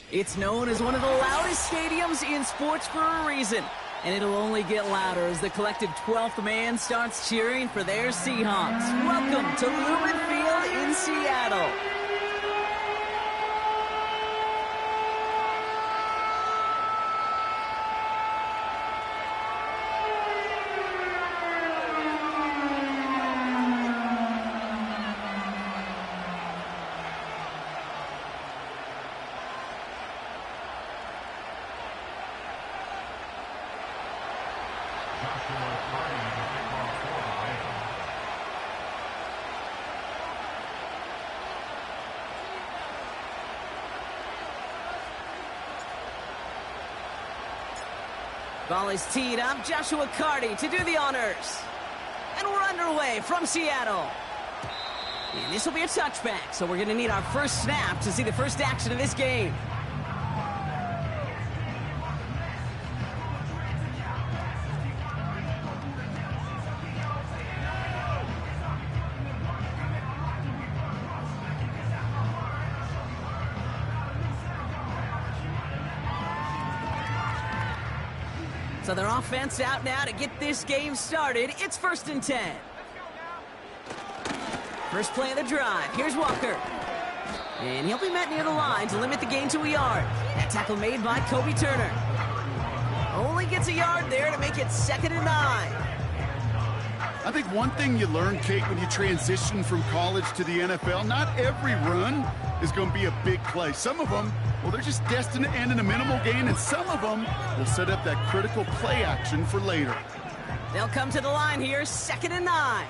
It's known as one of the loudest stadiums in sports for a reason. And it'll only get louder as the collective 12th man starts cheering for their Seahawks. Welcome to Lumen Field in Seattle. Ball is teed up. Joshua Carty to do the honors. And we're underway from Seattle. And this will be a touchback, so we're going to need our first snap to see the first action of this game. So their offense out now to get this game started. It's 1st and 10. First play of the drive. Here's Walker. And he'll be met near the line to limit the gain to a yard. That tackle made by Kobe Turner. Only gets a yard there to make it 2nd and 9. I think one thing you learn, Kate, when you transition from college to the NFL, not every run is going to be a big play. Some of them, well, they're just destined to end in a minimal gain, and some of them will set up that critical play action for later. They'll come to the line here, 2nd and 9.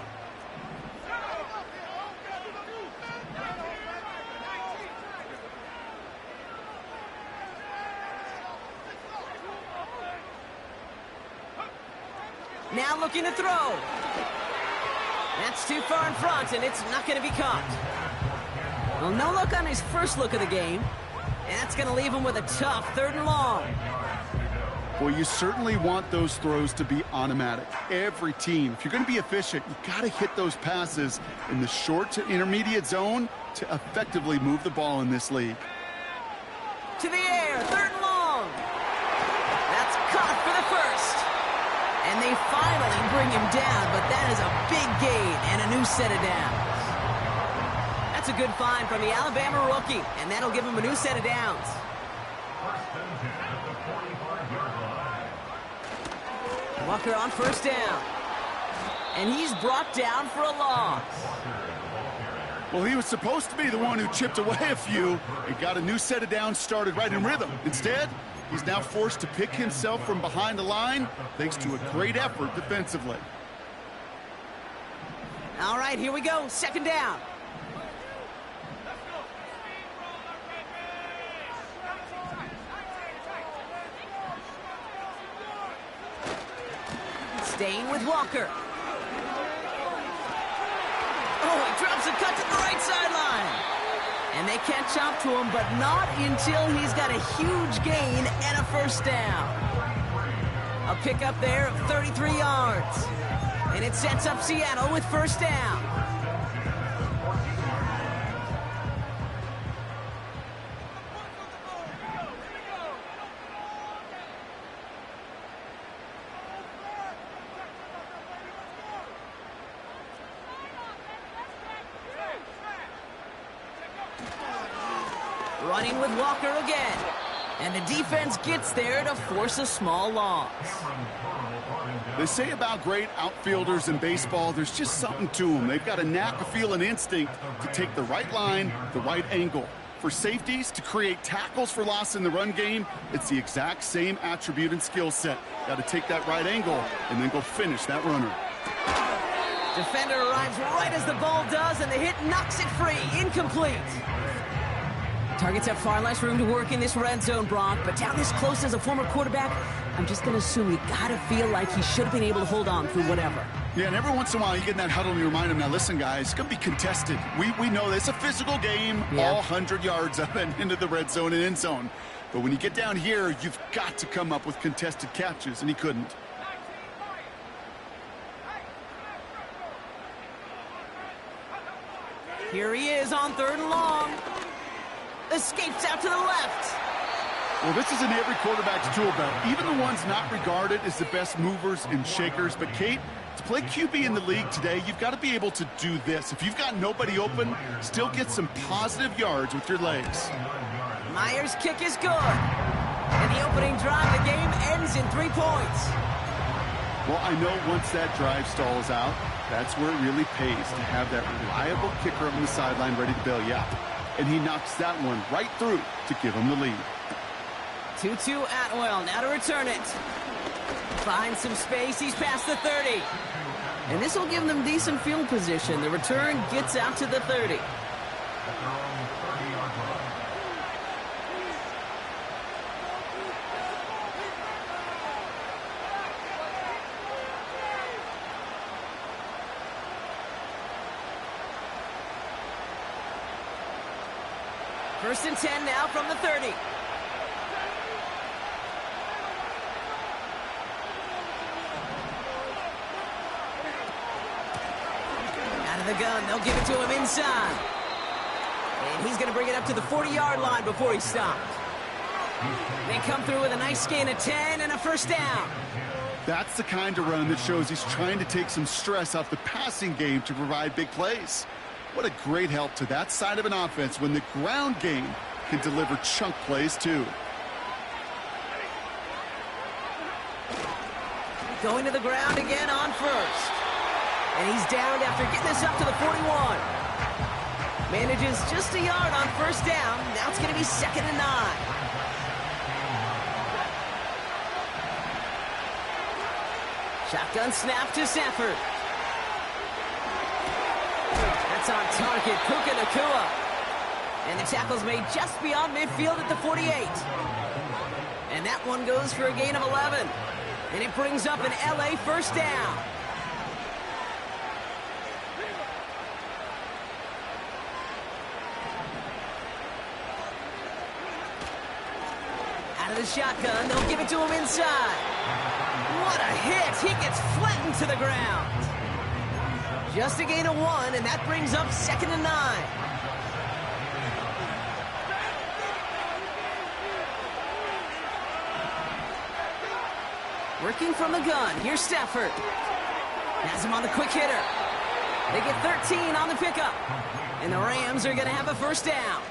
Now looking to throw. That's too far in front, and it's not going to be caught. Well, no look on his first look of the game. And that's going to leave him with a tough 3rd and long. Well, you certainly want those throws to be automatic. Every team, if you're going to be efficient, you got to hit those passes in the short to intermediate zone to effectively move the ball in this league. To the air, 3rd and long. That's caught for the first. And they finally bring him down, but that is a big gain and a new set of downs. That's a good find from the Alabama rookie, and that'll give him a new set of downs. Walker on 1st down. And he's brought down for a loss. Well, he was supposed to be the one who chipped away a few and got a new set of downs started right in rhythm. Instead, he's now forced to pick himself from behind the line thanks to a great effort defensively. All right, here we go. 2nd down. Staying with Walker. Oh, he drops a cut to the right sideline. And they catch up to him, but not until he's got a huge gain and a 1st down. A pickup there of 33 yards. And it sets up Seattle with 1st down. Running with Walker again. And the defense gets there to force a small loss. They say about great outfielders in baseball, there's just something to them. They've got a knack, a feel, and instinct to take the right line, the right angle. For safeties, to create tackles for loss in the run game, it's the exact same attribute and skill set. Got to take that right angle and then go finish that runner. Defender arrives right as the ball does, and the hit knocks it free. Incomplete. Targets have far less room to work in this red zone, Brock, but down this close as a former quarterback, I'm just going to assume you got to feel like he should have been able to hold on through whatever. Yeah, and every once in a while you get in that huddle and you remind him, now listen, guys, it's going to be contested. We know this. It's a physical game, all 100 yards up and into the red zone and end zone. But when you get down here, you've got to come up with contested catches, and he couldn't. Here he is on 3rd and long. Escapes out to the left. Well, this is in every quarterback's tool belt, even the ones not regarded as the best movers and shakers. But, Kate, to play QB in the league today, you've got to be able to do this. If you've got nobody open, still get some positive yards with your legs. Myers' kick is good. And the opening drive of the game ends in 3 points. Well, I know once that drive stalls out, that's where it really pays to have that reliable kicker on the sideline ready to bail you out. And he knocks that one right through to give him the lead. 2-2 Atwell, now to return it. Finds some space, he's past the 30. And this will give them decent field position. The return gets out to the 30. First and 10 now from the 30. Out of the gun, they'll give it to him inside. And he's going to bring it up to the 40-yard line before he's stopped. They come through with a nice gain of 10 and a first down. That's the kind of run that shows he's trying to take some stress off the passing game to provide big plays. What a great help to that side of an offense when the ground game can deliver chunk plays too. Going to the ground again on first. And he's down after getting this up to the 41. Manages just a yard on first down. Now it's going to be 2nd and 9. Shotgun snap to Stafford. That's on target, Puka Nacua. And the tackle's made just beyond midfield at the 48. And that one goes for a gain of 11. And it brings up an LA first down. Out of the shotgun, they'll give it to him inside. What a hit! He gets flattened to the ground. Just a gain of 1, and that brings up 2nd and 9. Working from the gun, here's Stafford. Has him on the quick hitter. They get 13 on the pickup. And the Rams are going to have a first down.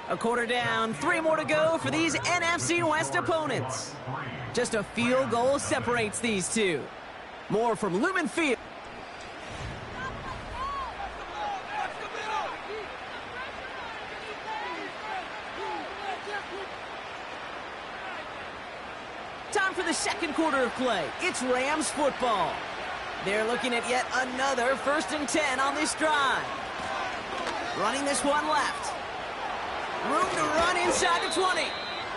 A quarter down, 3 more to go for these NFC West opponents. Just a field goal separates these two. More from Lumen Field. Time for the second quarter of play. It's Rams football. They're looking at yet another 1st and 10 on this drive. Running this one left. Room to run inside the 20.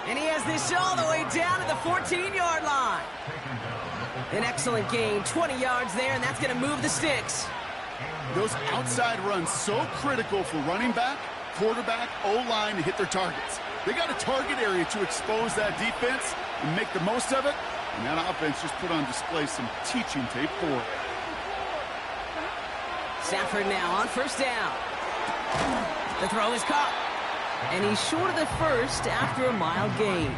And he has this all the way down to the 14-yard line. An excellent gain, 20 yards there, and that's going to move the sticks. Those outside runs so critical for running back, quarterback, O-line to hit their targets. They got a target area to expose that defense and make the most of it. And that offense just put on display some teaching tape for it. Stafford now on first down. The throw is caught. And he's short of the first after a mild gain.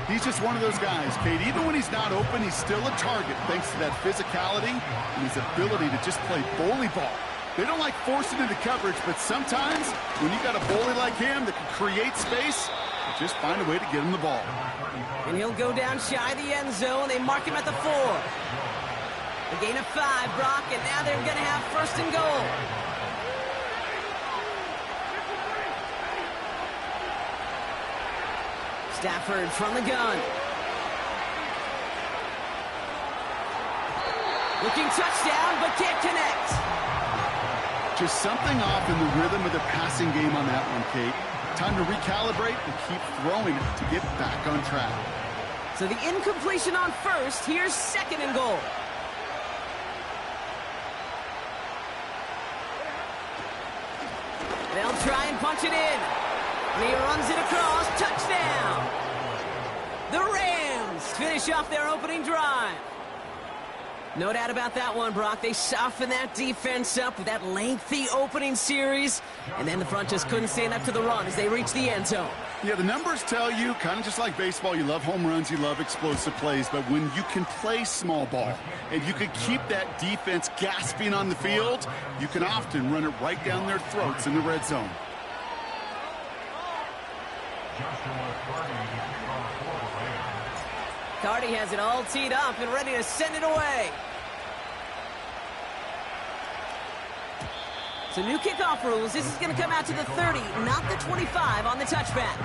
He's just one of those guys, Kate. Even when he's not open, he's still a target thanks to that physicality and his ability to just play bully ball. They don't like forcing into coverage, but sometimes when you got a bully like him that can create space, just find a way to get him the ball. And he'll go down shy of the end zone. They mark him at the 4. A gain of 5, Brock, and now they're going to have 1st and goal. Stafford from the gun. Looking touchdown, but can't connect. Just something off in the rhythm of the passing game on that one, Kate. Time to recalibrate and keep throwing it to get back on track. So the incompletion on first. Here's 2nd and goal. They'll try and punch it in. And he runs it across. Touchdown. The Rams finish off their opening drive. No doubt about that one, Brock. They softened that defense up with that lengthy opening series, and then the front just couldn't stand up to the run as they reached the end zone. Yeah, the numbers tell you, kind of just like baseball, you love home runs, you love explosive plays, but when you can play small ball and you can keep that defense gasping on the field, you can often run it right down their throats in the red zone. Cardi has it all teed up and ready to send it away. So new kickoff rules. This is going to come out to the 30, not the 25 on the touchback.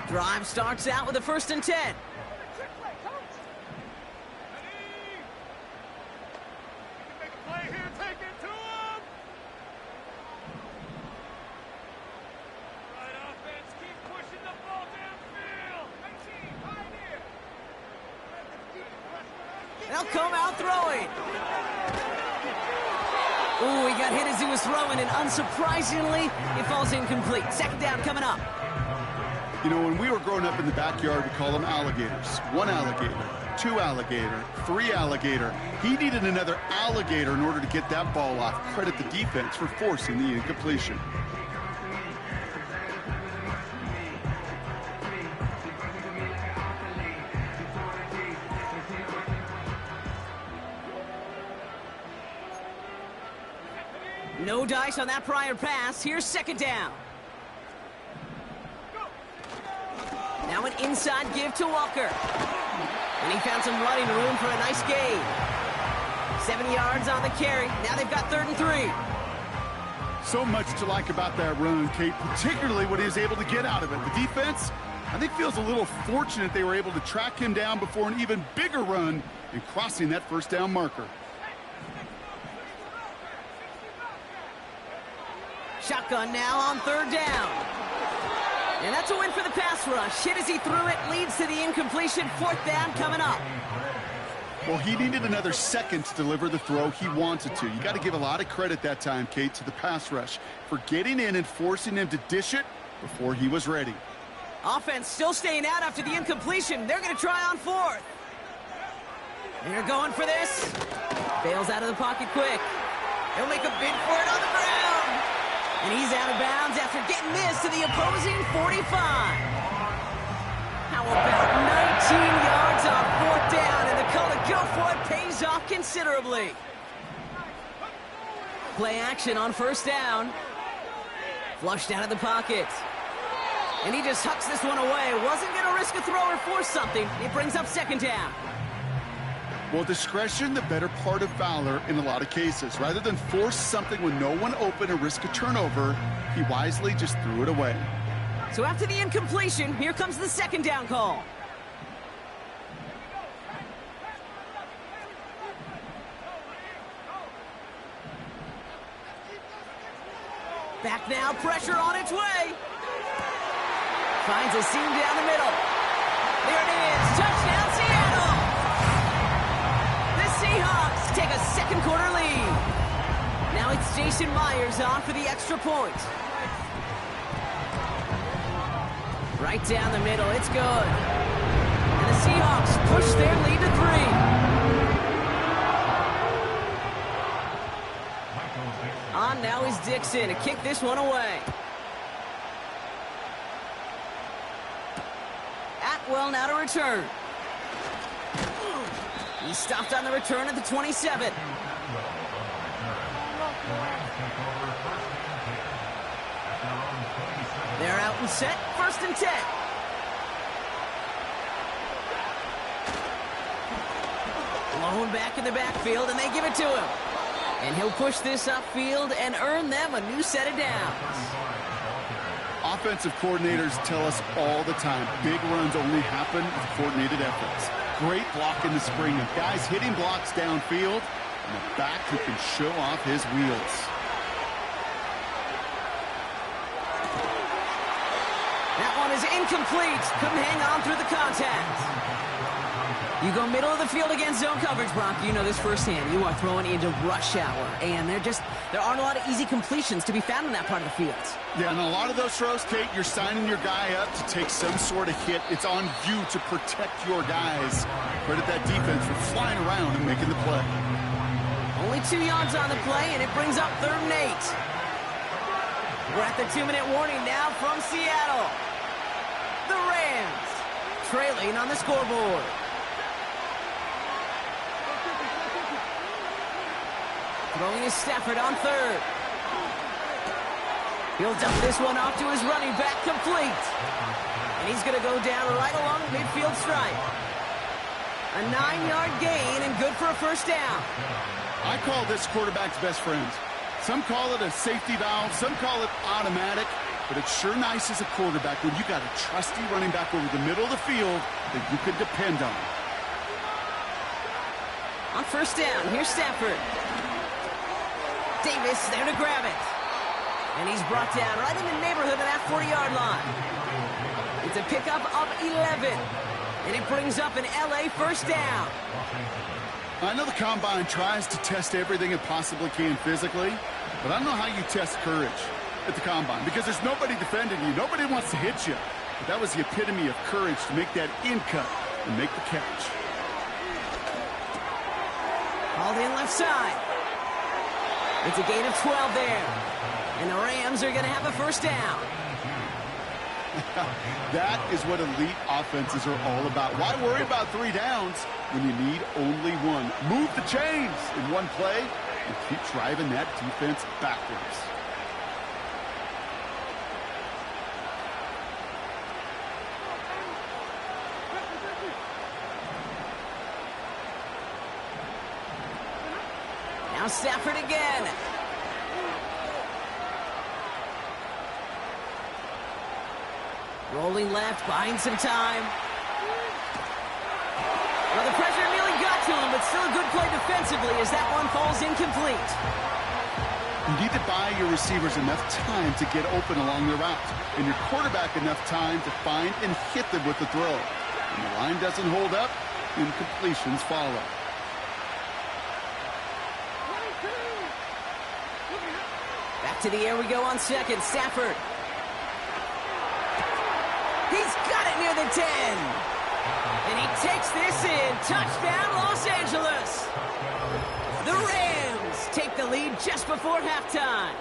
Drive starts out with a 1st and 10. They'll come out throwing. Ooh, he got hit as he was throwing, and unsurprisingly, it falls incomplete. 2nd down coming up. You know, when we were growing up in the backyard, we call them alligators. 1 alligator, 2 alligator, 3 alligator. He needed another alligator in order to get that ball off. Credit the defense for forcing the incompletion. No dice on that prior pass. Here's 2nd down. Now an inside give to Walker. And he found some running room for a nice gain. 7 yards on the carry. Now they've got 3rd and 3. So much to like about that run, Kate, particularly what he was able to get out of it. The defense, I think, feels a little fortunate they were able to track him down before an even bigger run and crossing that 1st down marker. Shotgun now on 3rd down. And that's a win for the pass rush. Hit as he threw it, leads to the incompletion. 4th down coming up. Well, he needed another second to deliver the throw he wanted to. You got to give a lot of credit that time, Kate, to the pass rush for getting in and forcing him to dish it before he was ready. Offense still staying out after the incompletion. They're going to try on 4th. They're going for this. Bails out of the pocket quick. He'll make a bid for it on the ground. And he's out of bounds after getting this to the opposing 45. How about 19 yards on 4th down, and the call to go for it pays off considerably. Play action on 1st down. Flushed out of the pocket. And he just hucks this one away. Wasn't going to risk a throw or force something. It brings up 2nd down. Well, discretion, the better part of valor in a lot of cases. Rather than force something with no one open and risk a turnover, he wisely just threw it away. So after the incompletion, here comes the 2nd down call. Back now, pressure on its way. Finds a seam down the middle. There it is, touchdown Seattle! Seahawks take a 2nd quarter lead. Now it's Jason Myers on for the extra point. Right down the middle, it's good. And the Seahawks push their lead to 3. On now is Dixon to kick this one away. Atwell now to return. He stopped on the return at the 27. They're out and set, 1st and 10. Blown back in the backfield, and they give it to him. And he'll push this upfield and earn them a new set of downs. Offensive coordinators tell us all the time, big runs only happen with coordinated efforts. Great block in the spring of guys hitting blocks downfield, and a back who can show off his wheels. is incomplete. Couldn't hang on through the contact. You go middle of the field against zone coverage, Brock. You know this firsthand. You are throwing into rush hour, and there aren't a lot of easy completions to be found in that part of the field. Yeah, and a lot of those throws, Kate, you're signing your guy up to take some sort of hit. It's on you to protect your guys. Credit that defense for flying around and making the play. Only 2 yards on the play, and it brings up 3rd and 8. We're at the 2-minute warning now from Seattle. The Rams trailing on the scoreboard. Throwing is Stafford on 3rd. He'll dump this one off to his running back, complete. And he's going to go down right along the midfield stripe. A 9-yard gain and good for a 1st down. I call this quarterback's best friend. Some call it a safety valve, some call it automatic, but it's sure nice as a quarterback when you got a trusty running back over the middle of the field that you can depend on. On 1st down, here's Stafford. Davis there to grab it. And he's brought down right in the neighborhood of that 40-yard line. It's a pickup of 11. And it brings up an LA 1st down. I know the Combine tries to test everything it possibly can physically, but I don't know how you test courage at the Combine because there's nobody defending you. Nobody wants to hit you. But that was the epitome of courage to make that in cut and make the catch. Called in left side. It's a gain of 12 there. And the Rams are going to have a 1st down. That is what elite offenses are all about. Why worry about 3 downs when you need only 1? Move the chains in one play and keep driving that defense backwards. Now Stafford again. Rolling left, buying some time. Well, the pressure nearly got to him, but still a good play defensively as that one falls incomplete. You need to buy your receivers enough time to get open along the route, and your quarterback enough time to find and hit them with the throw. When the line doesn't hold up, incompletions follow. Back to the air we go on 2nd. Stafford. He's got it near the 10. And he takes this in. Touchdown, Los Angeles. The Rams take the lead just before halftime.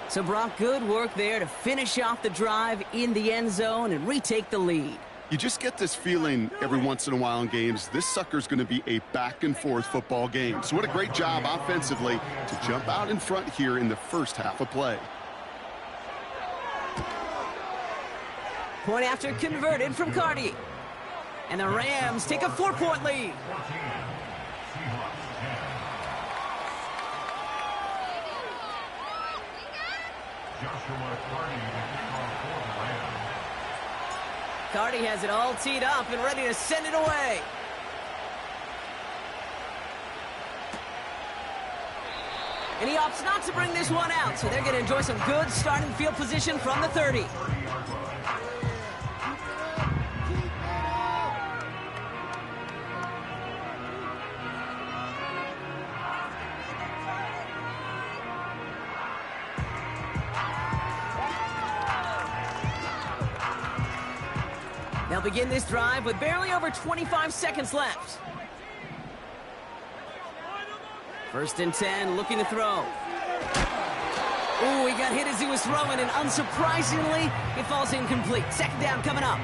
So, Brock, good work there to finish off the drive in the end zone and retake the lead. You just get this feeling every once in a while in games, this sucker's going to be a back-and-forth football game. So what a great job offensively to jump out in front here in the first half of play. Point after converted from Cardi. And the Rams take a 4-point lead. Cardi has it all teed up and ready to send it away. And he opts not to bring this one out, so they're going to enjoy some good starting field position from the 30. They'll begin this drive with barely over 25 seconds left. 1st and 10, looking to throw. Ooh, he got hit as he was throwing, and unsurprisingly, it falls incomplete. 2nd down coming up.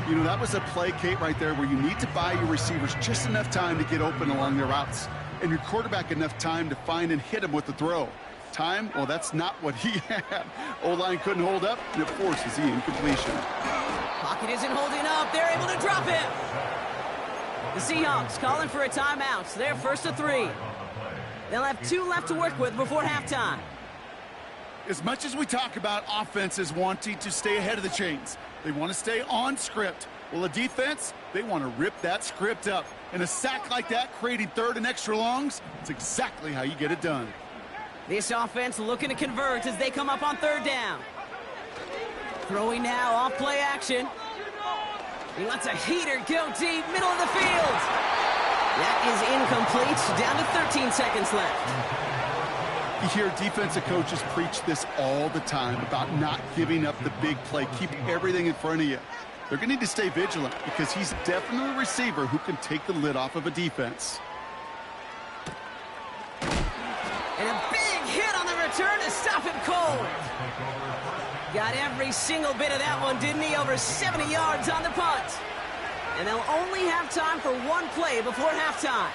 You know, that was a play, Kate, right there where you need to buy your receivers just enough time to get open along their routes, and your quarterback enough time to find and hit him with the throw. Time, well, that's not what he had. O-line couldn't hold up, and it forces the incompletion. Pocket isn't holding up. They're able to drop him. The Seahawks calling for a timeout. So they're 1st and 3. They'll have 2 left to work with before halftime. As much as we talk about offenses wanting to stay ahead of the chains, they want to stay on script. Well, a defense, they want to rip that script up. And a sack like that, creating 3rd and extra longs, it's exactly how you get it done. This offense looking to convert as they come up on 3rd down. Throwing now, off play action. He lets a heater go deep, middle of the field. That is incomplete, down to 13 seconds left. You hear defensive coaches preach this all the time about not giving up the big play. Keep everything in front of you. They're going to need to stay vigilant because he's definitely a receiver who can take the lid off of a defense. And a big hit on the return to stop him cold. Got every single bit of that one, didn't he? Over 70 yards on the punt. And they'll only have time for one play before halftime.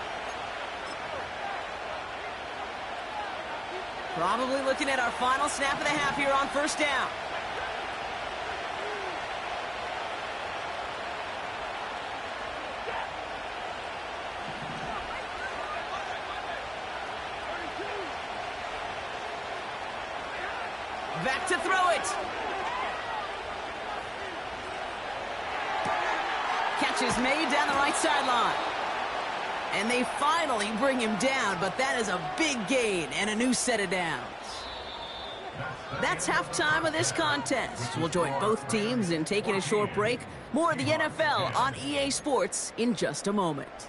Probably looking at our final snap of the half here on first down. Back to throw it. Catch is made down the right sideline. And they finally bring him down, but that is a big gain and a new set of downs. That's halftime of this contest. We'll join both teams in taking a short break. More of the NFL on EA Sports in just a moment.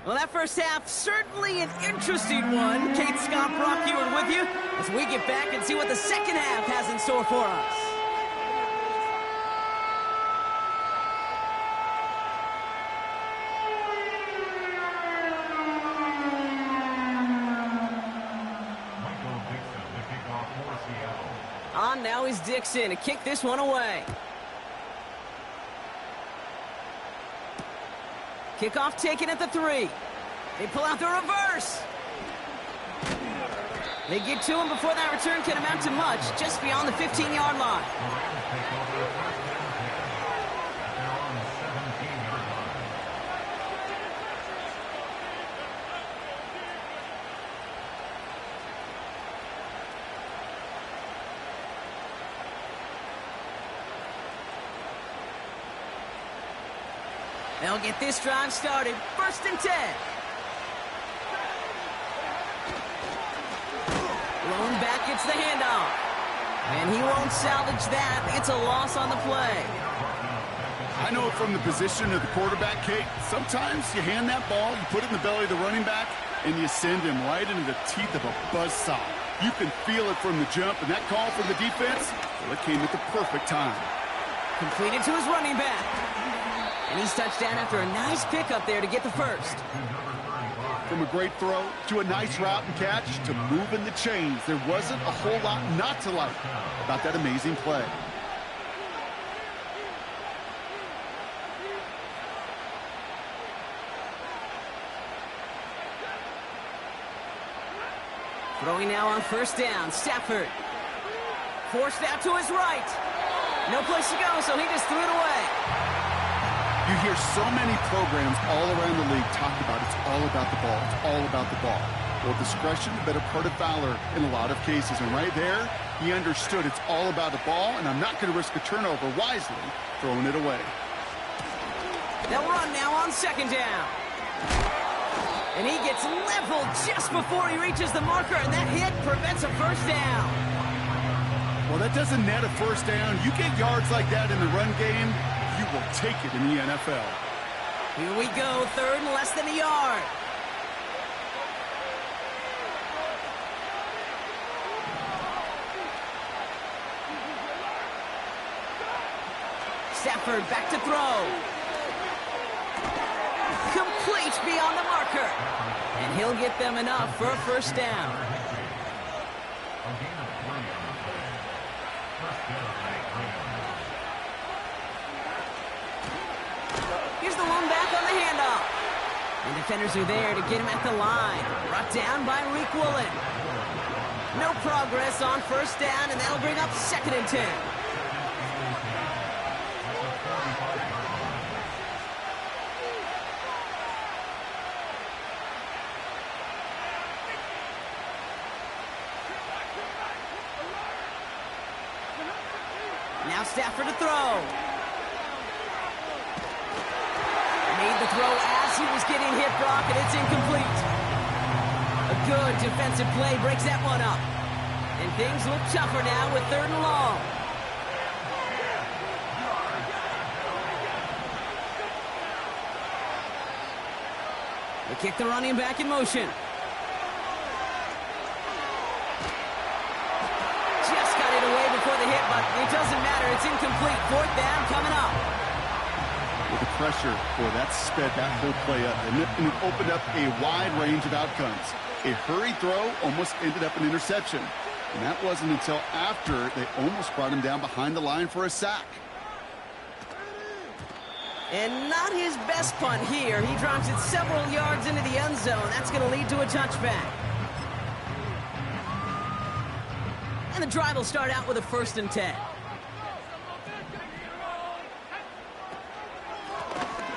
Well, that first half, certainly an interesting one. Kate, Scott, Brock Ewart with you as we get back and see what the second half has in store for us. On now is Dixon to kick this one away. Kickoff taken at the 3. They pull out the reverse. They get to him before that return can amount to much, just beyond the 15-yard line. They'll get this drive started. 1st and 10. Lone back gets the handoff. And he won't salvage that. It's a loss on the play. I know from the position of the quarterback, Kate, sometimes you hand that ball, you put it in the belly of the running back, and you send him right into the teeth of a buzzsaw. You can feel it from the jump, and that call from the defense, well, it came at the perfect time. Completed to his running back. And he's touched down after a nice pickup there to get the first. From a great throw to a nice route and catch to moving the chains, there wasn't a whole lot not to like about that amazing play. Throwing now on 1st down, Stafford. Forced out to his right. No place to go, so he just threw it away. You hear so many programs all around the league talk about it's all about the ball. It's all about the ball. Well, discretion, the better part of valor in a lot of cases. And right there, he understood it's all about the ball, and I'm not going to risk a turnover, wisely throwing it away. They'll run now on 2nd down. And he gets leveled just before he reaches the marker, and that hit prevents a 1st down. Well, that doesn't net a 1st down. You get yards like that in the run game, you will take it in the NFL. Here we go, 3rd and less than a yard. Stafford back to throw. Complete beyond the marker. And he'll get them enough for a 1st down. Here's the one back on the handoff. And defenders are there to get him at the line. Brought down by Reek Woolen. No progress on 1st down, and that'll bring up 2nd and 10. Now Stafford to throw. Made the throw as he was getting hit, Brock, and it's incomplete. A good defensive play breaks that one up. And things look tougher now with 3rd and long. They kick the running back in motion. Just got it away before the hit, but it doesn't matter. It's incomplete. 4th down coming up. With the pressure, boy, that sped that whole play up, and it opened up a wide range of outcomes. A hurried throw almost ended up an interception, and that wasn't until after they almost brought him down behind the line for a sack. And not his best punt here. He drops it several yards into the end zone. That's going to lead to a touchback. And the drive will start out with a 1st and 10.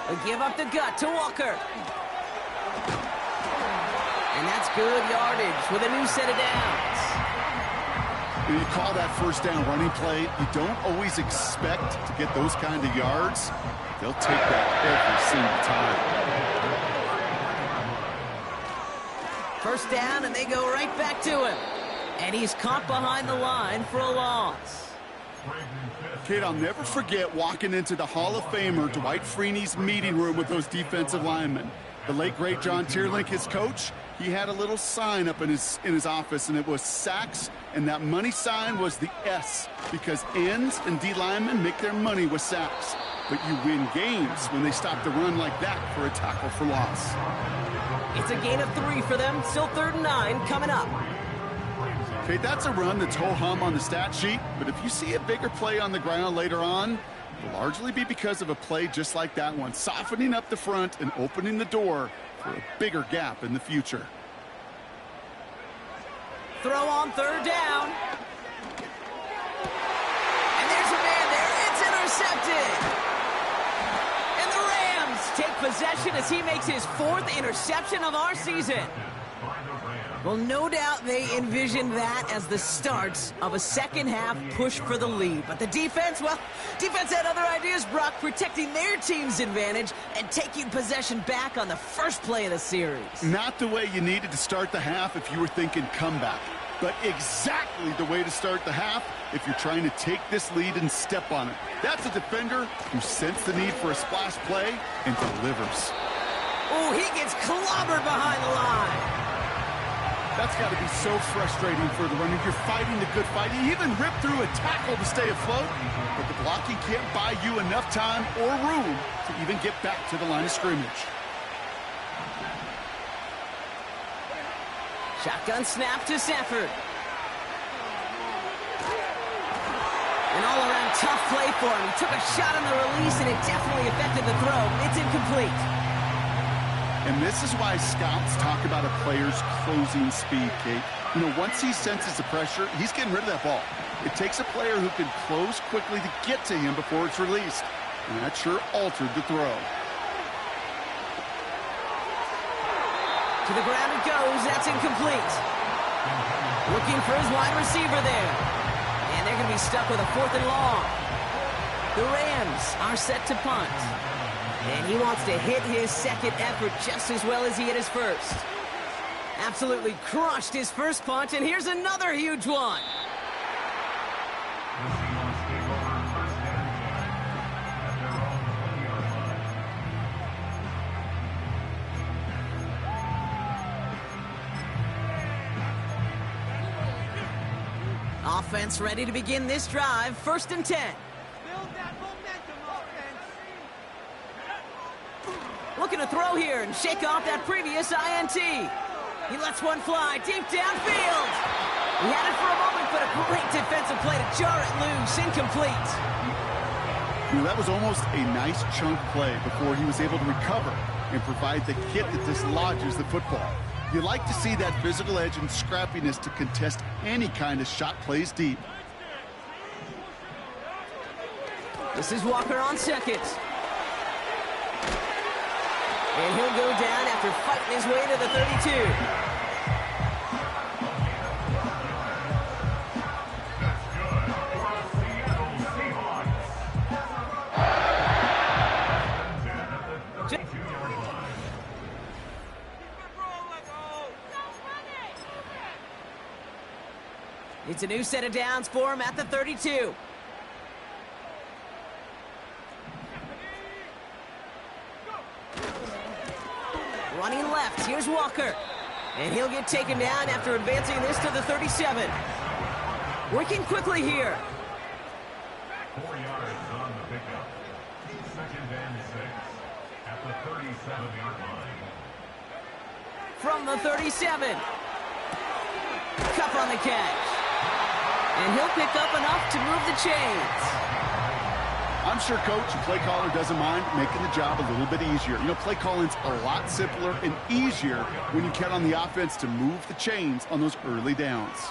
They give up the gut to Walker. And that's good yardage with a new set of downs. When you call that 1st down running play, you don't always expect to get those kind of yards. They'll take that every single time. 1st down, and they go right back to him. And he's caught behind the line for a loss. Kate, I'll never forget walking into the Hall of Famer Dwight Freeney's meeting room with those defensive linemen. The late, great John Tierlink, his coach, he had a little sign up in his office, and it was sacks, and that money sign was the S, because ends and D linemen make their money with sacks. But you win games when they stop the run like that for a tackle for loss. It's a gain of 3 for them. Still 3rd and 9 coming up. Okay, that's a run that's ho-hum on the stat sheet, but if you see a bigger play on the ground later on, it'll largely be because of a play just like that one, softening up the front and opening the door for a bigger gap in the future. Throw on 3rd down. And there's a man there. It's intercepted. And the Rams take possession as he makes his 4th interception of our season. Well, no doubt they envisioned that as the start of a second-half push for the lead. But the defense, well, defense had other ideas, Brock, protecting their team's advantage and taking possession back on the first play of the series. Not the way you needed to start the half if you were thinking comeback, but exactly the way to start the half if you're trying to take this lead and step on it. That's a defender who sensed the need for a splash play and delivers. Oh, he gets clobbered behind the line. That's got to be so frustrating for the runner. You're fighting the good fight. You even rip through a tackle to stay afloat, but the blocking can't buy you enough time or room to even get back to the line of scrimmage. Shotgun snap to Stafford. An all-around tough play for him. He took a shot on the release, and it definitely affected the throw. It's incomplete. And this is why scouts talk about a player's closing speed, Kate. You know, once he senses the pressure, he's getting rid of that ball. It takes a player who can close quickly to get to him before it's released. And that sure altered the throw. To the ground it goes. That's incomplete. Looking for his wide receiver there. And they're going to be stuck with a 4th and long. The Rams are set to punt. And he wants to hit his 2nd effort just as well as he hit his 1st. Absolutely crushed his 1st punt, and here's another huge one. Offense ready to begin this drive. 1st and 10. Looking to throw here and shake off that previous INT. He lets one fly deep downfield. He had it for a moment, but a great defensive play to jar it loose. Incomplete. You know, that was almost a nice chunk play before he was able to recover and provide the hit that dislodges the football. You like to see that physical edge and scrappiness to contest any kind of shot plays deep. This is Walker on 2nd. And he'll go down after fighting his way to the 32. It's a new set of downs for him at the 32. Running left, here's Walker. And he'll get taken down after advancing this to the 37. Working quickly here. 4 yards on the pickup. 2nd and 6 at the 37-yard line. From the 37. Cup on the catch. And he'll pick up enough to move the chains. I'm sure coach and play caller doesn't mind making the job a little bit easier. You know, play calling's a lot simpler and easier when you count on the offense to move the chains on those early downs.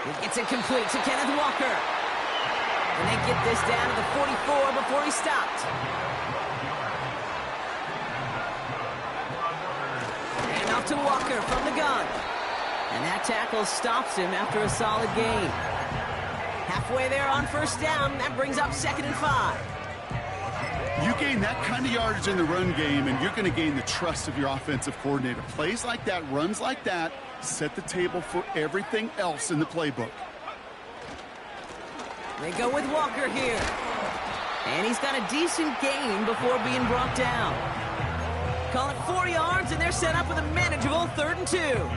He gets it complete to Kenneth Walker. And they get this down to the 44 before he stopped. And off to Walker from the gun. And that tackle stops him after a solid gain. Halfway there on first down. That brings up 2nd and 5. You gain that kind of yardage in the run game, and you're going to gain the trust of your offensive coordinator. Plays like that, runs like that, set the table for everything else in the playbook. They go with Walker here. And he's got a decent gain before being brought down. Call it 4 yards, and they're set up with a manageable 3rd and 2.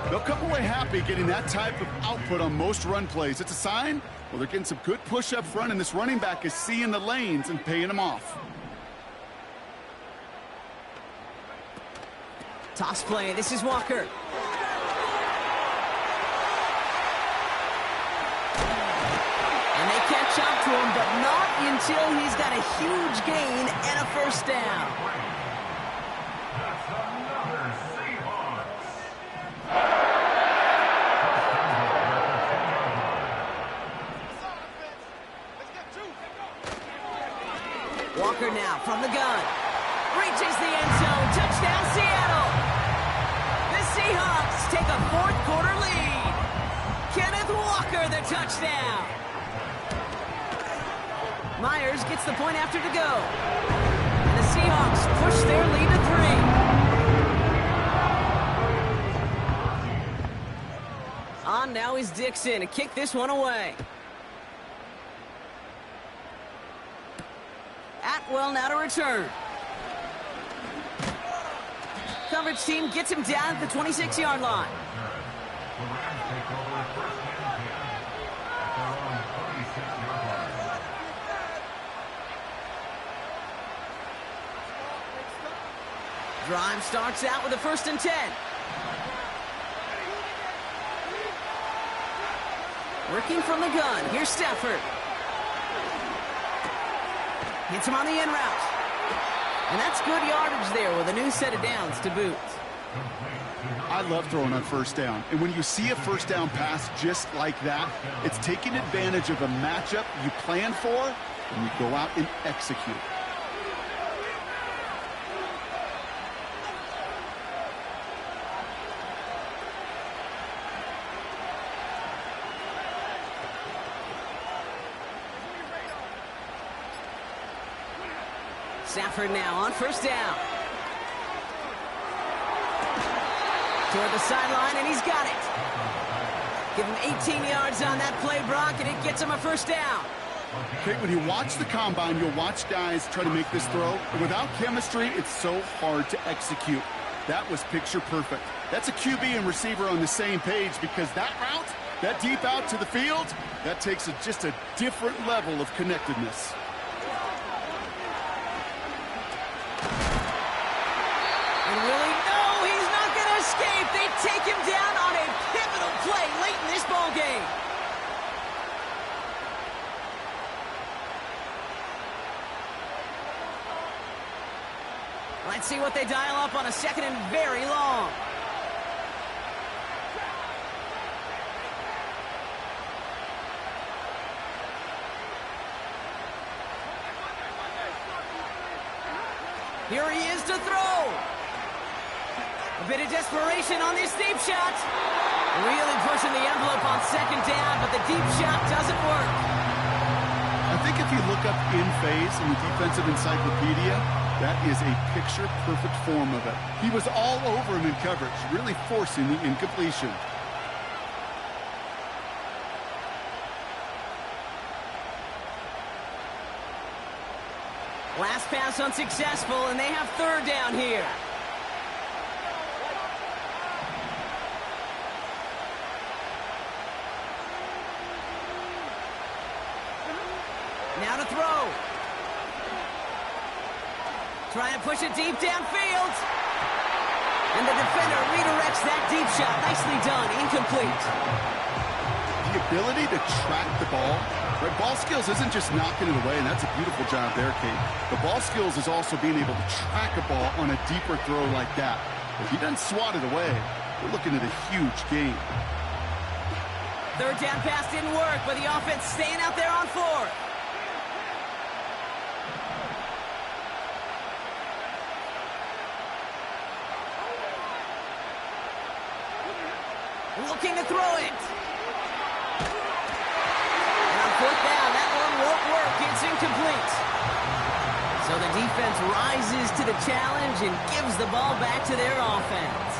They'll come away happy getting that type of output on most run plays. It's a sign, well, they're getting some good push up front, and this running back is seeing the lanes and paying them off. Toss play. This is Walker. And they catch up to him, but not until he's got a huge gain and a first down. Walker now from the gun. Reaches the end zone. Touchdown, Seattle. The Seahawks take a 4th quarter lead. Kenneth Walker, the touchdown. Myers gets the point after to go. And the Seahawks push their lead to 3. On now is Dixon to kick this one away. Atwell now to return. Coverage team gets him down at the 26-yard line. Drive starts out with a 1st and 10. Working from the gun. Here's Stafford. Hits him on the in route. And that's good yardage there with a new set of downs to boot. I love throwing on first down. And when you see a first down pass just like that, it's taking advantage of a matchup you plan for and you go out and execute. Stafford now on first down. Toward the sideline, and he's got it. Give him 18 yards on that play, Brock, and it gets him a first down. Okay, when you watch the combine, you'll watch guys try to make this throw. And without chemistry, it's so hard to execute. That was picture perfect. That's a QB and receiver on the same page because that route, that deep out to the field, that takes just a different level of connectedness. And really, no, he's not going to escape. They take him down on a pivotal play late in this ball game. Let's see what they dial up on a 2nd and very long. Here he is to throw. A bit of desperation on this deep shot. Really pushing the envelope on 2nd down, but the deep shot doesn't work. I think if you look up in phase in the defensive encyclopedia, that is a picture-perfect form of it. He was all over him in coverage, really forcing the incompletion. Last pass unsuccessful, and they have third down here. Now to throw. Trying to push it deep downfield. And the defender redirects that deep shot. Nicely done. Incomplete. The ability to track the ball. Right, ball skills isn't just knocking it away, and that's a beautiful job there, Kate. The ball skills is also being able to track a ball on a deeper throw like that. If he doesn't swat it away, we're looking at a huge game. Third down pass didn't work, but the offense staying out there on fourth. Looking to throw it. Fourth down, that one won't work. It's incomplete. So the defense rises to the challenge and gives the ball back to their offense.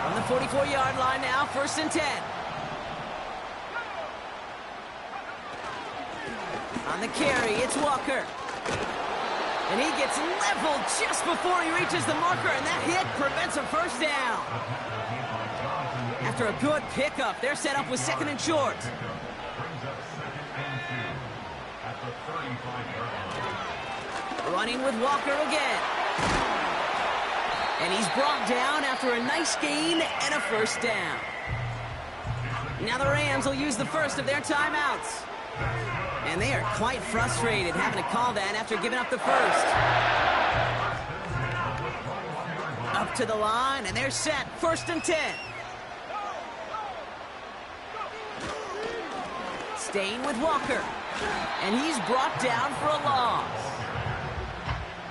On the 44-yard line now, 1st and 10. On the carry, it's Walker. And he gets leveled just before he reaches the marker, and that hit prevents a first down. After a good pickup, they're set up with 2nd and short. Running with Walker again. And he's brought down after a nice gain and a first down. Now the Rams will use the first of their timeouts. And they are quite frustrated having to call that after giving up the first. Up to the line, and they're set. 1st and 10. Staying with Walker. And he's brought down for a loss.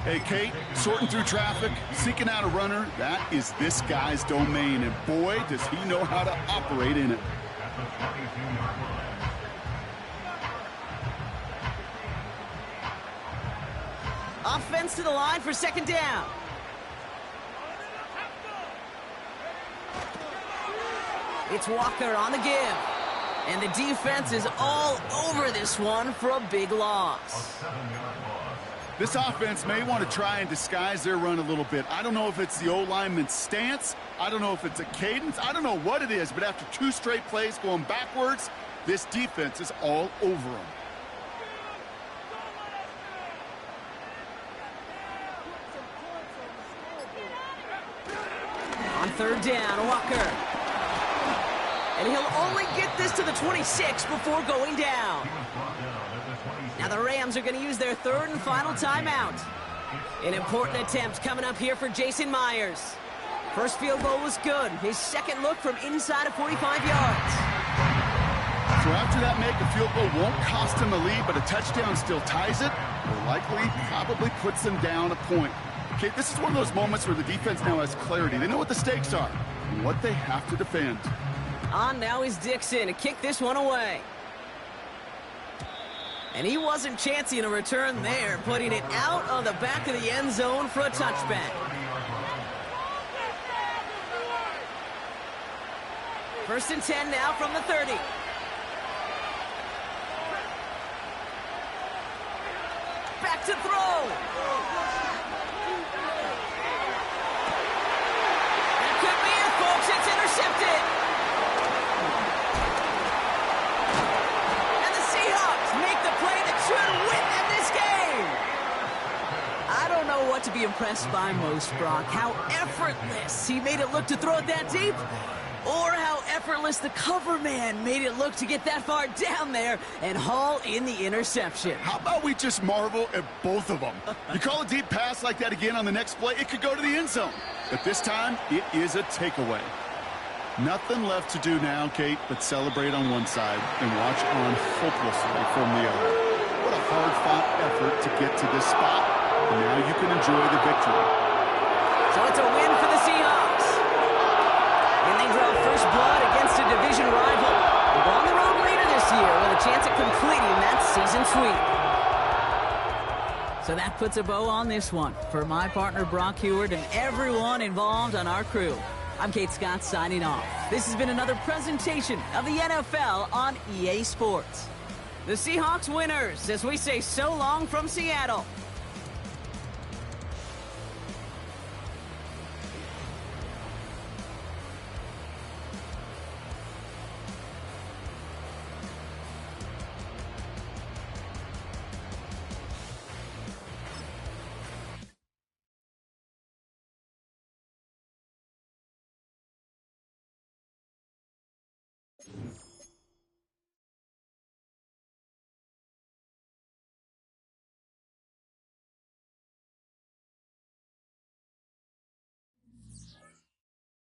Hey, Kate, sorting through traffic, seeking out a runner, that is this guy's domain, and boy, does he know how to operate in it. Offense to the line for 2nd down. It's Walker on the give. And the defense is all over this one for a big loss. This offense may want to try and disguise their run a little bit. I don't know if it's the O-lineman's stance. I don't know if it's a cadence. I don't know what it is, but after 2 straight plays going backwards, this defense is all over them. On 3rd down, Walker. And he'll only get this to the 26 before going down. Now the Rams are going to use their 3rd and final timeout. An important attempt coming up here for Jason Myers. First field goal was good. His 2nd look from inside of 45 yards. So after that make, a field goal won't cost him a lead, but a touchdown still ties it, or likely probably puts them down a point. Okay, this is one of those moments where the defense now has clarity. They know what the stakes are and what they have to defend. On now is Dixon to kick this one away. And he wasn't chancing a return there, putting it out on the back of the end zone for a touchback. 1st and 10 now from the 30. Back to throw. That could be it, folks. It's intercepted. And the Seahawks make the play that should win them this game. I don't know what to be impressed by most, Brock. How effortless he made it look to throw it that deep, or how effortless the cover man made it look to get that far down there and haul in the interception. How about we just marvel at both of them? You call a deep pass like that again on the next play, it could go to the end zone. But this time, it is a takeaway. Nothing left to do now, Kate, but celebrate on one side and watch on hopelessly from the other. What a hard-fought effort to get to this spot, and now you can enjoy the victory. So it's a win for the Seahawks. And they draw first blood against a division rival. They'll go on the road later this year with a chance at completing that season sweep. So that puts a bow on this one. For my partner Brock Heward and everyone involved on our crew, I'm Kate Scott signing off. This has been another presentation of the NFL on EA Sports. The Seahawks winners as we say so long from Seattle.